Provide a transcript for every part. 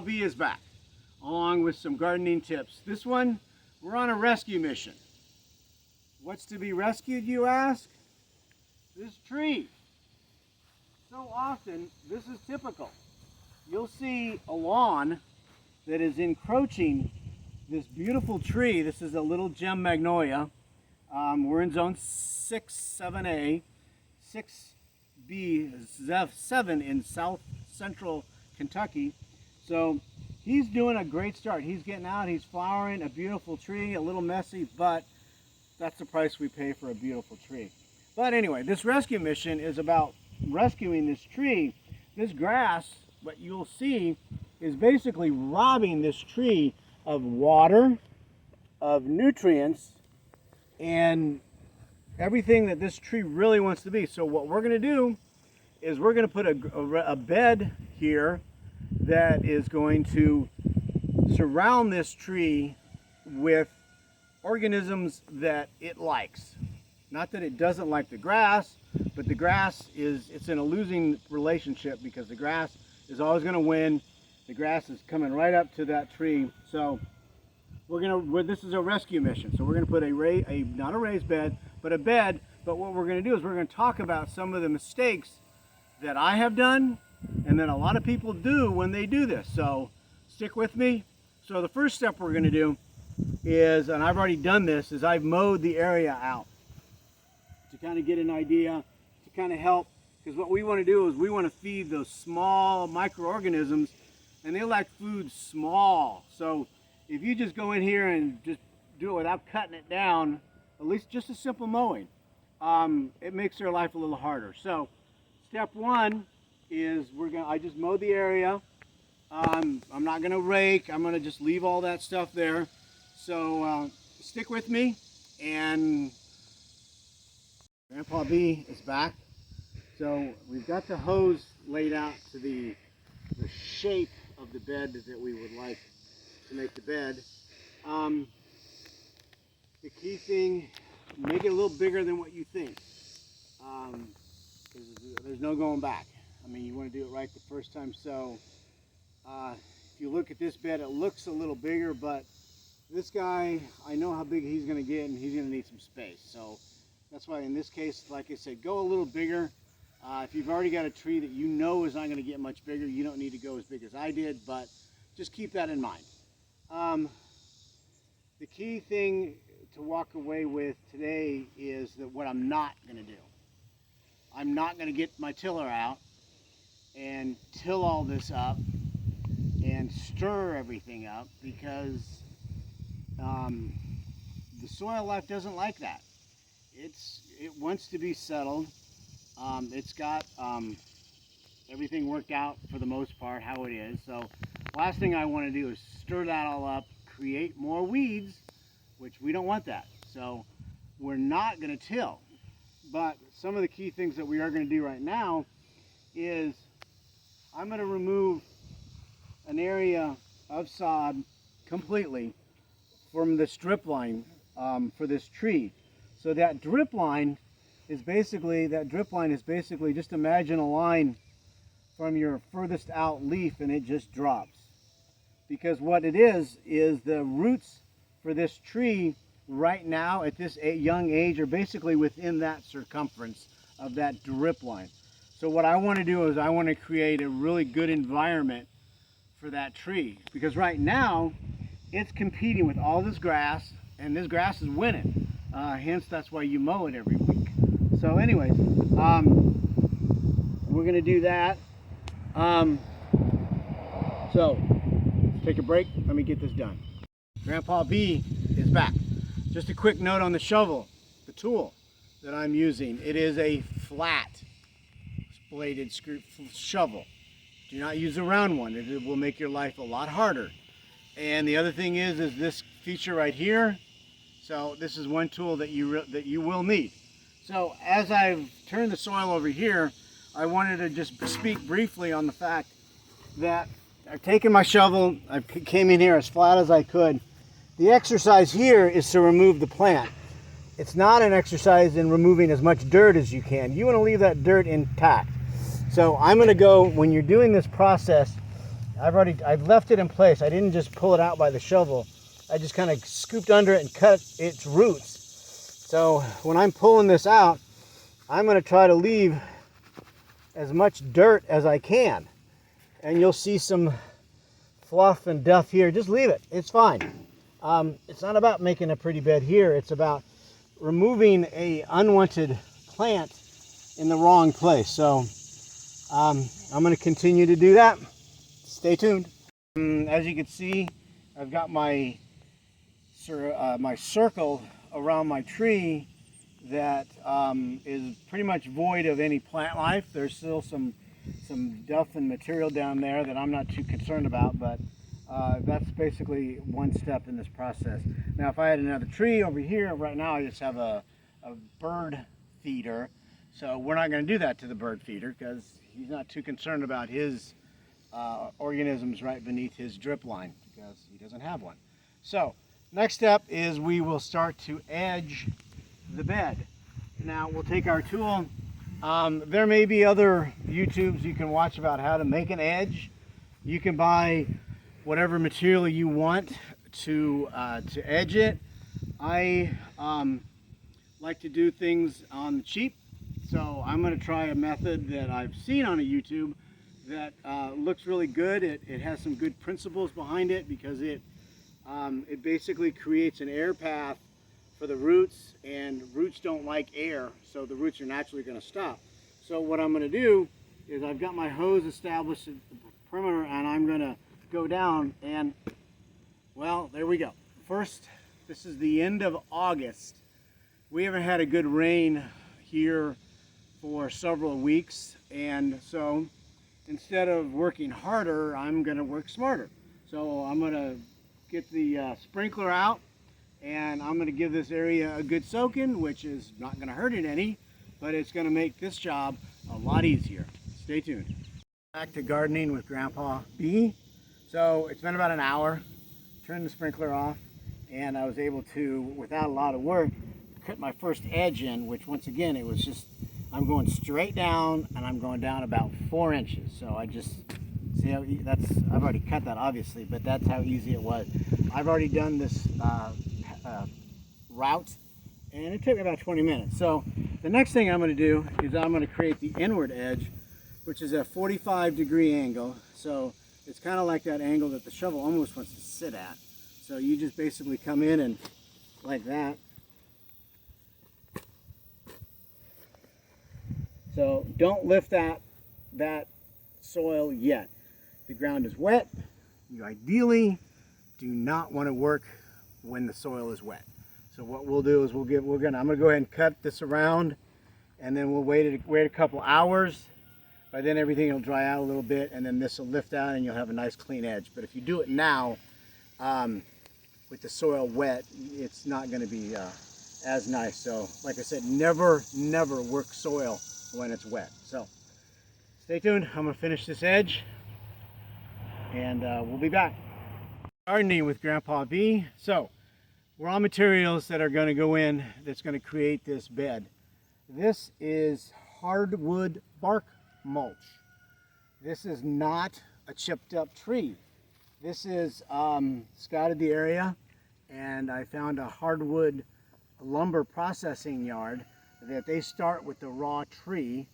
Grandpa B is back, along with some gardening tips. This one, we're on a rescue mission. What's to be rescued, you ask? This tree. So often, this is typical. You'll see a lawn that is encroaching this beautiful tree. This is a little gem magnolia. We're in zone 6, 7A, 6B, 7 in south central Kentucky. So he's doing a great start. He's getting out, he's flowering, a beautiful tree, a little messy, but that's the price we pay for a beautiful tree. But anyway, this rescue mission is about rescuing this tree. This grass, what you'll see, is basically robbing this tree of water, of nutrients, and everything that this tree really wants to be. So what we're going to do is we're going to put a bed here that is going to surround this tree with organisms that it likes. Not that it doesn't like the grass, but the grass it's in a losing relationship because the grass is always going to win. The grass is coming right up to that tree. So this is a rescue mission. So we're going to put not a raised bed, but a bed. But what we're going to do is we're going to talk about some of the mistakes that I have done and that a lot of people do when they do this. So stick with me. So the first step we're going to do is, and I've already done this, is I've mowed the area out to kind of get an idea, to kind of help, because what we want to do is we want to feed those small microorganisms, and they like food small. So if you just go in here and just do it without cutting it down, at least just a simple mowing, it makes their life a little harder. So step one is I just mowed the area. I'm not going to rake. I'm going to just leave all that stuff there. So stick with me, and Grandpa B is back. So we've got the hose laid out to the shape of the bed that we would like to make the bed. The key thing, make it a little bigger than what you think. There's no going back. I mean, you want to do it right the first time. So if you look at this bed, it looks a little bigger, but this guy, I know how big he's going to get, and he's going to need some space. So that's why in this case, like I said, go a little bigger. If you've already got a tree that you know is not going to get much bigger, you don't need to go as big as I did, but just keep that in mind. The key thing to walk away with today is that what I'm not going to do. I'm not going to get my tiller out and till all this up and stir everything up, because the soil life doesn't like that. It wants to be settled. It's got everything worked out for the most part how it is. So last thing I want to do is stir that all up, create more weeds, which we don't want that. So we're not going to till. But some of the key things that we are going to do right now is I'm going to remove an area of sod completely from the drip line for this tree. So that drip line is basically, just imagine a line from your furthest out leaf, and it just drops. Because what it is the roots for this tree right now at this young age are basically within that circumference of that drip line. So what I want to do is I want to create a really good environment for that tree, because right now it's competing with all this grass, and this grass is winning. Hence, that's why you mow it every week. So anyways, we're going to do that. So let's take a break. Let me get this done. Grandpa B is back. Just a quick note on the shovel, the tool that I'm using. It is a flat bladed shovel. Do not use a round one. It will make your life a lot harder. And the other thing is this feature right here. So this is one tool that you will need. So as I've turned the soil over here, I wanted to just speak briefly on the fact that I've taken my shovel, I came in here as flat as I could. The exercise here is to remove the plant. It's not an exercise in removing as much dirt as you can. You want to leave that dirt intact. So I'm going to go, when you're doing this process, I've left it in place. I didn't just pull it out by the shovel. I just kind of scooped under it and cut its roots. So when I'm pulling this out, I'm going to try to leave as much dirt as I can. And you'll see some fluff and duff here. Just leave it. It's fine. It's not about making a pretty bed here. It's about removing a unwanted plant in the wrong place. So I'm going to continue to do that. Stay tuned. As you can see, I've got my circle around my tree that is pretty much void of any plant life. There's still some duff and material down there that I'm not too concerned about, but that's basically one step in this process. Now if I had another tree over here, right now I just have a bird feeder, so we're not going to do that to the bird feeder because he's not too concerned about his organisms right beneath his drip line because he doesn't have one. So next step is we will start to edge the bed. Now we'll take our tool. There may be other YouTubes you can watch about how to make an edge. You can buy whatever material you want to edge it. I like to do things on the cheap, so I'm going to try a method that I've seen on a YouTube that looks really good. It has some good principles behind it because it basically creates an air path for the roots, and roots don't like air, so the roots are naturally going to stop. So what I'm going to do is I've got my hose established at the perimeter, and I'm going to go down and, well, there we go. First, this is the end of August. We haven't had a good rain here for several weeks, and so instead of working harder, I'm going to work smarter. So I'm going to get the sprinkler out, and I'm going to give this area a good soaking, which is not going to hurt it any, but it's going to make this job a lot easier. Stay tuned. Back to gardening with Grandpa B. So it's been about an hour. Turned the sprinkler off, and I was able to, without a lot of work, cut my first edge in, which once again, it was just, I'm going straight down, and I'm going down about 4 inches. So I just, see how I've already cut that obviously, but that's how easy it was. I've already done this route, and it took me about 20 minutes. So the next thing I'm going to do is I'm going to create the inward edge, which is a 45-degree angle. So it's kind of like that angle that the shovel almost wants to sit at. So you just basically come in and like that. So don't lift that soil yet. The ground is wet. You ideally do not want to work when the soil is wet. So what we'll do is I'm going to go ahead and cut this around, and then we'll wait a couple hours. By then everything will dry out a little bit, and then this will lift out and you'll have a nice clean edge. But if you do it now with the soil wet, it's not going to be as nice. So like I said, never work soil when it's wet. So stay tuned. I'm going to finish this edge, and we'll be back. Gardening with Grandpa B. So raw materials that are going to go in that's going to create this bed. This is hardwood bark mulch. This is not a chipped up tree. This is scouted the area, and I found a hardwood lumber processing yard that they start with the raw tree,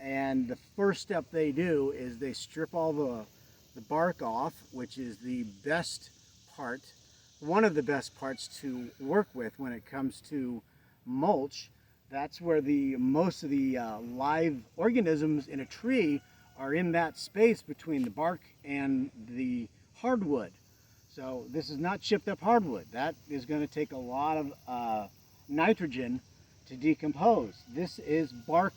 and the first step they do is they strip all the bark off, which is the best part, one of the best parts to work with when it comes to mulch. That's where most of the live organisms in a tree are in that space between the bark and the hardwood. So this is not chipped up hardwood. That is going to take a lot of nitrogen to decompose. This is bark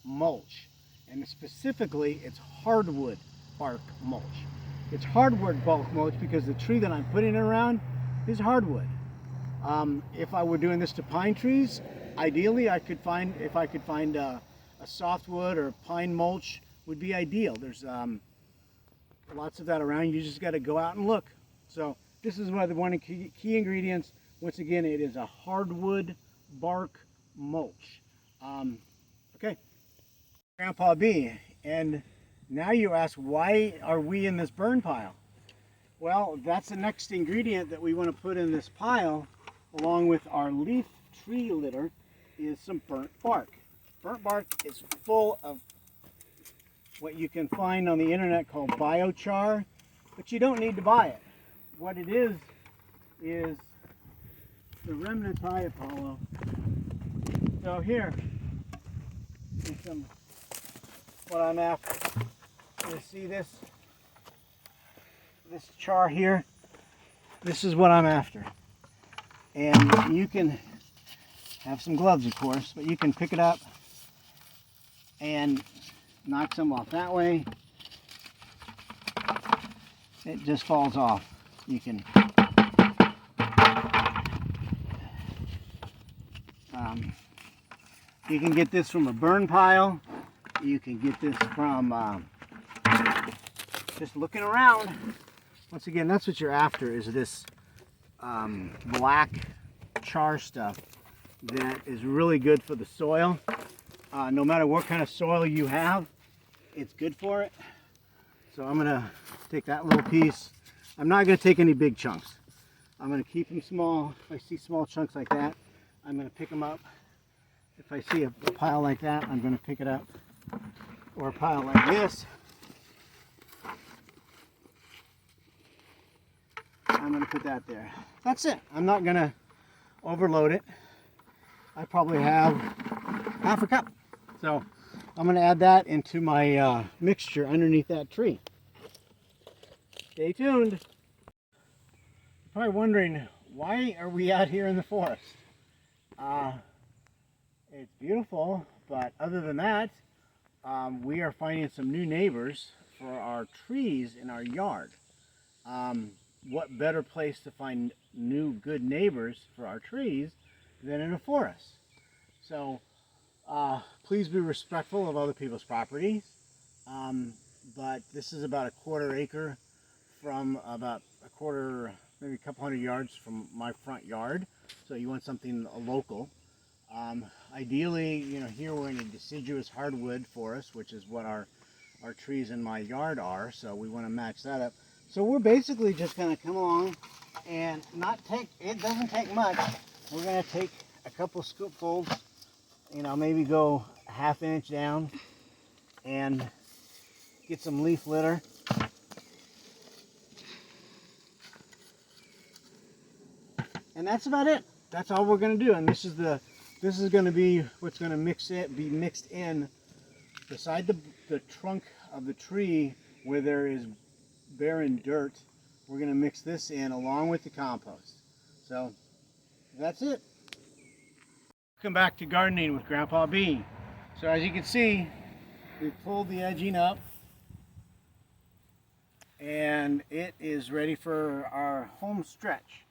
mulch, and specifically it's hardwood bark mulch. It's hardwood bark mulch because the tree that I'm putting it around is hardwood. If I were doing this to pine trees, ideally if I could find a softwood or pine mulch would be ideal. There's lots of that around. You just got to go out and look. So this is one of the key ingredients. Once again, it is a hardwood bark mulch. Okay, Grandpa B, and Now you ask, why are we in this burn pile? Well, that's the next ingredient that we want to put in this pile, along with our leaf tree litter, is some burnt bark. Burnt bark is full of what you can find on the internet called biochar, but you don't need to buy it. What it is the remnants, hi Apollo. So here is some, what I'm after. You see this char here? This is what I'm after. And you can have some gloves, of course, but you can pick it up and knock some off that way. It just falls off. You can get this from a burn pile. You can get this from just looking around. Once again, that's what you're after, is this black char stuff that is really good for the soil. No matter what kind of soil you have, it's good for it. So I'm gonna take that little piece. I'm not gonna take any big chunks. I'm gonna keep them small. If I see small chunks like that, I'm gonna pick them up. If I see a pile like that, I'm gonna pick it up. Or a pile like this, I'm gonna put that there. That's it. I'm not gonna overload it. I probably have half a cup. So I'm going to add that into my mixture underneath that tree. Stay tuned. You're probably wondering, why are we out here in the forest? It's beautiful, but other than that, we are finding some new neighbors for our trees in our yard. What better place to find new good neighbors for our trees than in a forest? So please be respectful of other people's properties. But this is about a quarter acre from about a quarter, maybe a couple hundred yards from my front yard. So you want something local. Ideally, you know, here we're in a deciduous hardwood forest, which is what our trees in my yard are. So we want to match that up. So we're basically just going to come along and not take, it doesn't take much. We're going to take a couple scoopfuls, you know, maybe go a ½ inch down and get some leaf litter. And that's about it. That's all we're going to do. And this is going to be what's going to be mixed in beside the trunk of the tree where there is barren dirt. We're going to mix this in along with the compost. So that's it. Welcome back to gardening with Grandpa B. So as you can see, we've pulled the edging up and it is ready for our home stretch.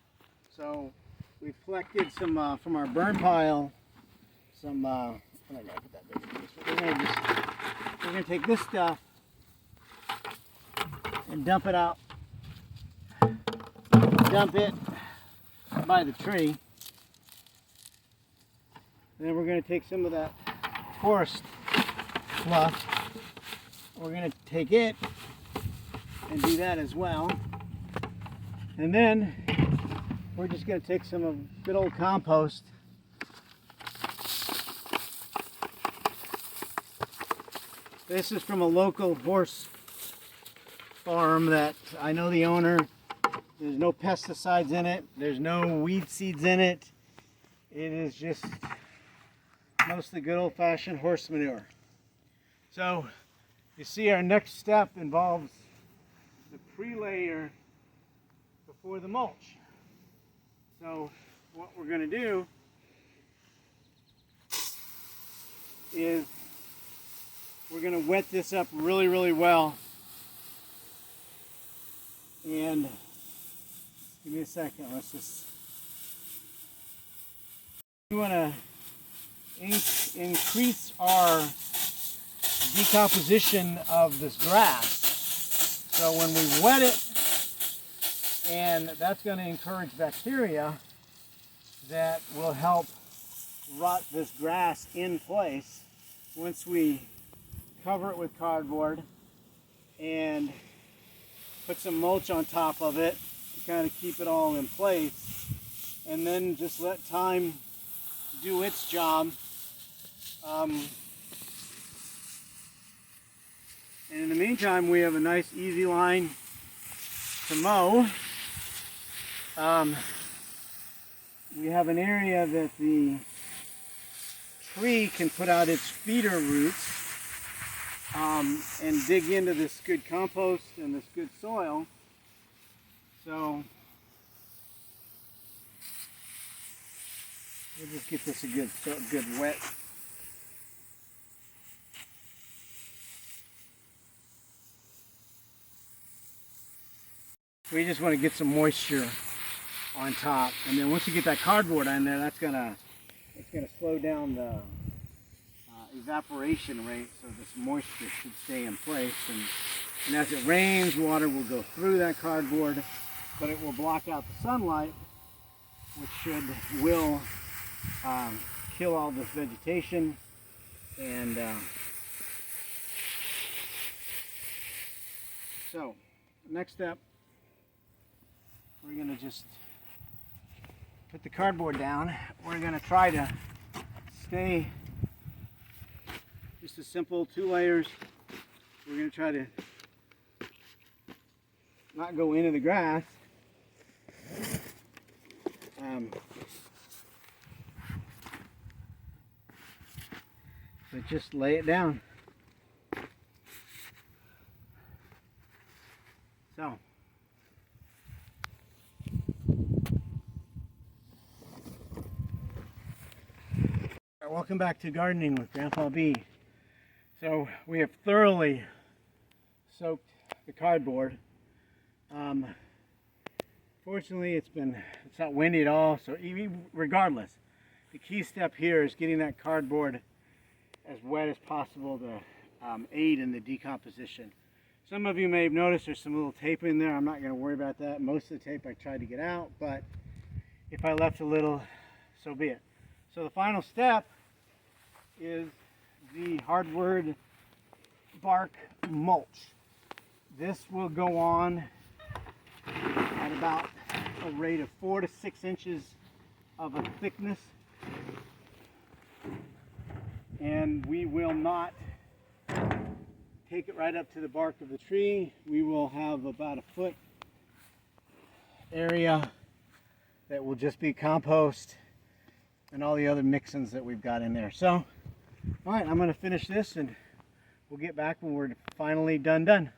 So we've collected some from our burn pile, some we're going to take this stuff and dump it out. Dump it by the tree. Then we're going to take some of that forest fluff. We're going to take it and do that as well. And then we're just going to take some of good old compost. This is from a local horse farm that I know the owner. There's no pesticides in it. There's no weed seeds in it. It is just mostly good old-fashioned horse manure. So you see, our next step involves the pre-layer before the mulch. So what we're going to do is we're going to wet this up really, really well. And give me a second. Let's just. We want to increase our decomposition of this grass. So when we wet it, and that's going to encourage bacteria that will help rot this grass in place. Once we cover it with cardboard and put some mulch on top of it to kind of keep it all in place, and then just let time do its job. And in the meantime, we have a nice easy line to mow. We have an area that the tree can put out its feeder roots and dig into this good compost and this good soil. So we'll just get this a good wet. We just want to get some moisture on top, and then once you get that cardboard on there, it's gonna slow down the evaporation rate, so this moisture should stay in place. And as it rains, water will go through that cardboard, but it will block out the sunlight, which will kill all this vegetation. And so, next step, we're going to just put the cardboard down. We're going to try to stay just a simple 2 layers. We're going to try to not go into the grass. But just lay it down. So. Welcome back to Gardening with Grandpa B. So we have thoroughly soaked the cardboard. Fortunately, it's not windy at all, so regardless, the key step here is getting that cardboard as wet as possible to aid in the decomposition. Some of you may have noticed there's some little tape in there. I'm not going to worry about that. Most of the tape I tried to get out, but if I left a little, so be it. So the final step is the hardwood bark mulch. This will go on at about a rate of 4 to 6 inches of a thickness, and we will not take it right up to the bark of the tree. We will have about a foot area that will just be compost and all the other mixins that we've got in there. So, all right, I'm going to finish this and we'll get back when we're finally done.